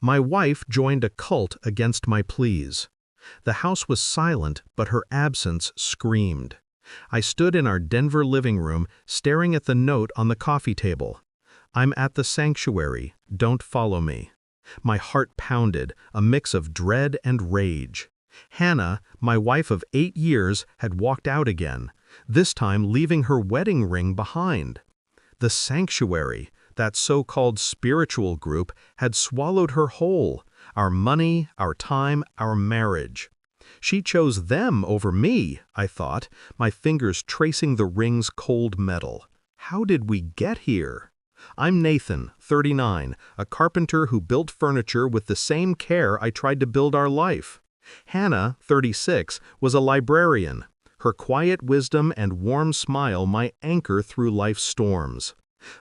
My wife joined a cult against my pleas. The house was silent, but her absence screamed. I stood in our Denver living room, staring at the note on the coffee table. "I'm at the sanctuary. Don't follow me." My heart pounded, a mix of dread and rage. Hannah, my wife of 8 years, had walked out again, this time leaving her wedding ring behind. The sanctuary, that so-called spiritual group, had swallowed her whole, our money, our time, our marriage. She chose them over me, I thought, my fingers tracing the ring's cold metal. How did we get here? I'm Nathan, 39, a carpenter who built furniture with the same care I tried to build our life. Hannah, 36, was a librarian, her quiet wisdom and warm smile my anchor through life's storms.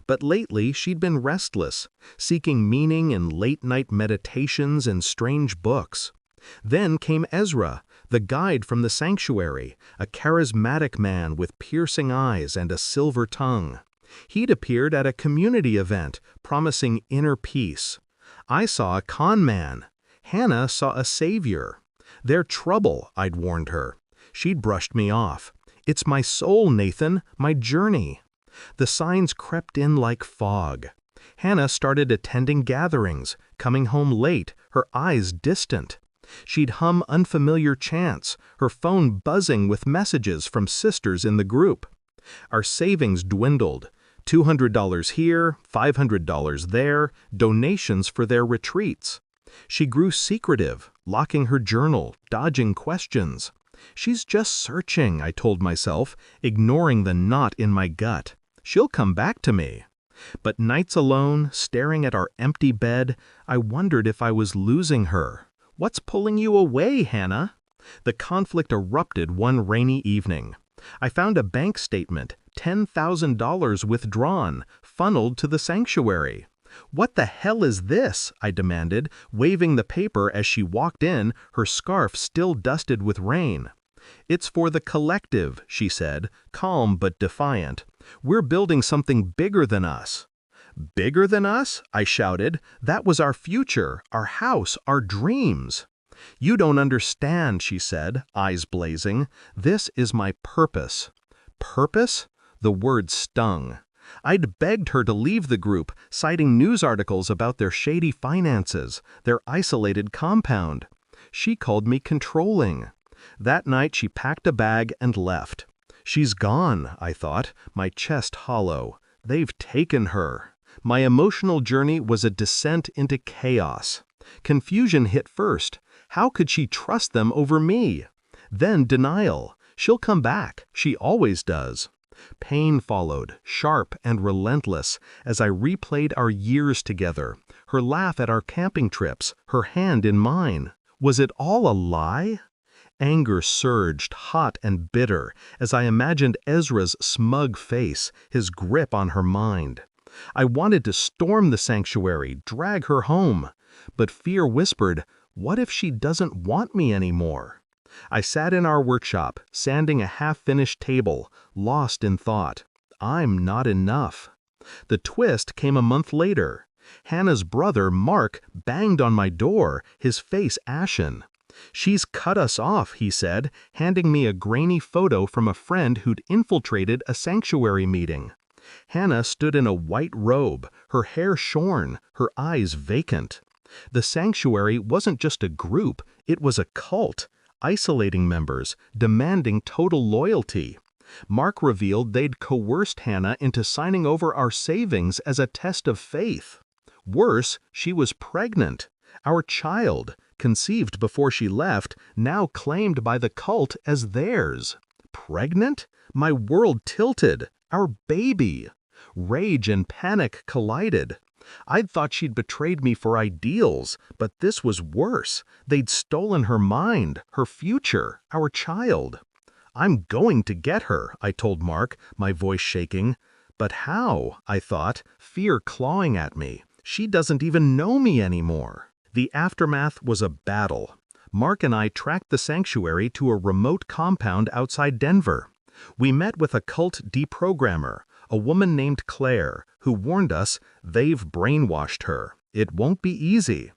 But lately she'd been restless, seeking meaning in late-night meditations and strange books. Then came Ezra, the guide from the sanctuary, a charismatic man with piercing eyes and a silver tongue. He'd appeared at a community event, promising inner peace. I saw a con man. Hannah saw a savior. "They're trouble," I'd warned her. She'd brushed me off. "It's my soul, Nathan, my journey." The signs crept in like fog. Hannah started attending gatherings, coming home late, her eyes distant. She'd hum unfamiliar chants, her phone buzzing with messages from sisters in the group. Our savings dwindled. $200 here, $500 there, donations for their retreats. She grew secretive, locking her journal, dodging questions. "She's just searching," I told myself, ignoring the knot in my gut. "She'll come back to me." But nights alone, staring at our empty bed, I wondered if I was losing her. "What's pulling you away, Hannah?" The conflict erupted one rainy evening. I found a bank statement, $10,000 withdrawn, funneled to the sanctuary. "What the hell is this?" I demanded, waving the paper as she walked in, her scarf still dusted with rain. "It's for the collective," she said, calm but defiant. "We're building something bigger than us." "Bigger than us?" I shouted. "That was our future, our house, our dreams." "You don't understand," she said, eyes blazing. "This is my purpose." Purpose? The word stung. I'd begged her to leave the group, citing news articles about their shady finances, their isolated compound. She called me controlling. That night she packed a bag and left. She's gone, I thought, my chest hollow. They've taken her. My emotional journey was a descent into chaos. Confusion hit first. How could she trust them over me? Then denial. She'll come back. She always does. Pain followed, sharp and relentless, as I replayed our years together, her laugh at our camping trips, her hand in mine. Was it all a lie? Anger surged, hot and bitter, as I imagined Ezra's smug face, his grip on her mind. I wanted to storm the sanctuary, drag her home. But fear whispered, "What if she doesn't want me anymore?" I sat in our workshop, sanding a half-finished table, lost in thought. I'm not enough. The twist came a month later. Hannah's brother, Mark, banged on my door, his face ashen. "She's cut us off," he said, handing me a grainy photo from a friend who'd infiltrated a sanctuary meeting. Hannah stood in a white robe, her hair shorn, her eyes vacant. The sanctuary wasn't just a group, it was a cult, isolating members, demanding total loyalty. Mark revealed they'd coerced Hannah into signing over our savings as a test of faith. Worse, she was pregnant. Our child, conceived before she left, now claimed by the cult as theirs. Pregnant? My world tilted. Our baby. Rage and panic collided. I'd thought she'd betrayed me for ideals, but this was worse. They'd stolen her mind, her future, our child. "I'm going to get her," I told Mark, my voice shaking. "But how?" I thought, fear clawing at me. "She doesn't even know me anymore." The aftermath was a battle. Mark and I tracked the sanctuary to a remote compound outside Denver. We met with a cult deprogrammer, a woman named Claire, who warned us, "They've brainwashed her. It won't be easy."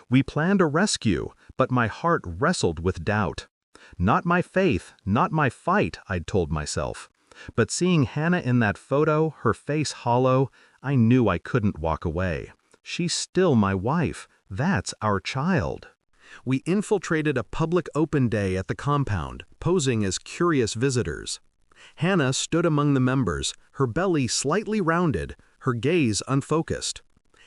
We planned a rescue, but my heart wrestled with doubt. Not my faith, not my fight, I'd told myself. But seeing Hannah in that photo, her face hollow, I knew I couldn't walk away. She's still my wife. That's our child. We infiltrated a public open day at the compound, posing as curious visitors. Hannah stood among the members, her belly slightly rounded, her gaze unfocused.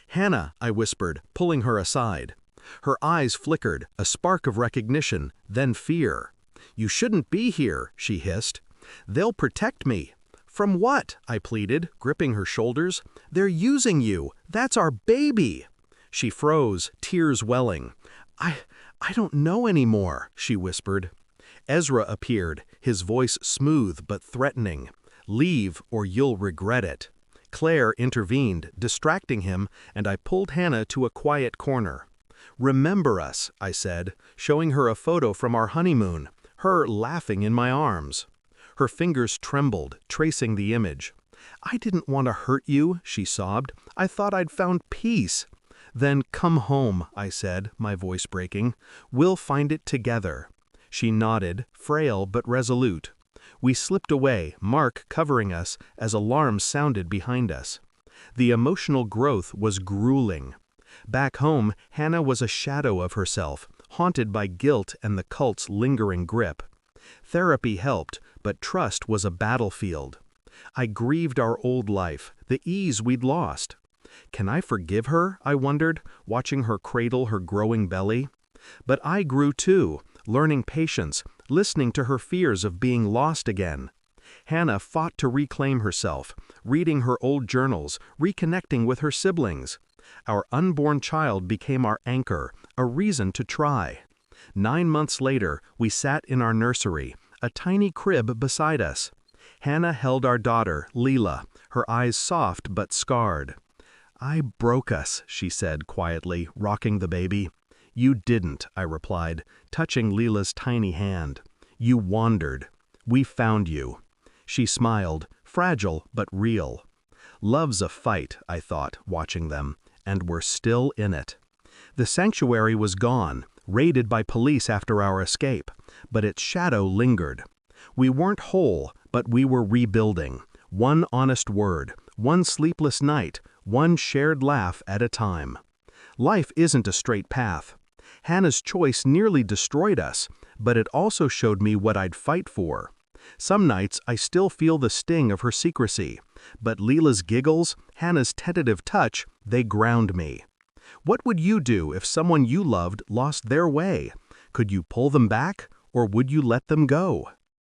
"Hannah," I whispered, pulling her aside. Her eyes flickered, a spark of recognition, then fear. "You shouldn't be here," she hissed. "They'll protect me." "From what?" I pleaded, gripping her shoulders. "They're using you. That's our baby." She froze, tears welling. I don't know anymore," she whispered. Ezra appeared, his voice smooth but threatening. "Leave or you'll regret it." Claire intervened, distracting him, and I pulled Hannah to a quiet corner. "Remember us," I said, showing her a photo from our honeymoon, her laughing in my arms. Her fingers trembled, tracing the image. "I didn't want to hurt you," she sobbed. "I thought I'd found peace." "Then come home," I said, my voice breaking. "We'll find it together." She nodded, frail but resolute. We slipped away, Mark covering us, as alarms sounded behind us. The emotional growth was grueling. Back home, Hannah was a shadow of herself, haunted by guilt and the cult's lingering grip. Therapy helped, but trust was a battlefield. I grieved our old life, the ease we'd lost. Can I forgive her, I wondered, watching her cradle her growing belly? But I grew too, learning patience, listening to her fears of being lost again. Hannah fought to reclaim herself, reading her old journals, reconnecting with her siblings. Our unborn child became our anchor, a reason to try. 9 months later, we sat in our nursery, a tiny crib beside us. Hannah held our daughter, Leela, her eyes soft but scarred. "I broke us," she said quietly, rocking the baby. "You didn't," I replied, touching Leela's tiny hand. "You wandered. We found you." She smiled, fragile but real. Love's a fight, I thought, watching them, and we're still in it. The sanctuary was gone, raided by police after our escape, but its shadow lingered. We weren't whole, but we were rebuilding. One honest word, one sleepless night, one shared laugh at a time. Life isn't a straight path. Hannah's choice nearly destroyed us, but it also showed me what I'd fight for. Some nights I still feel the sting of her secrecy, but Leela's giggles, Hannah's tentative touch, they ground me. What would you do if someone you loved lost their way? Could you pull them back, or would you let them go?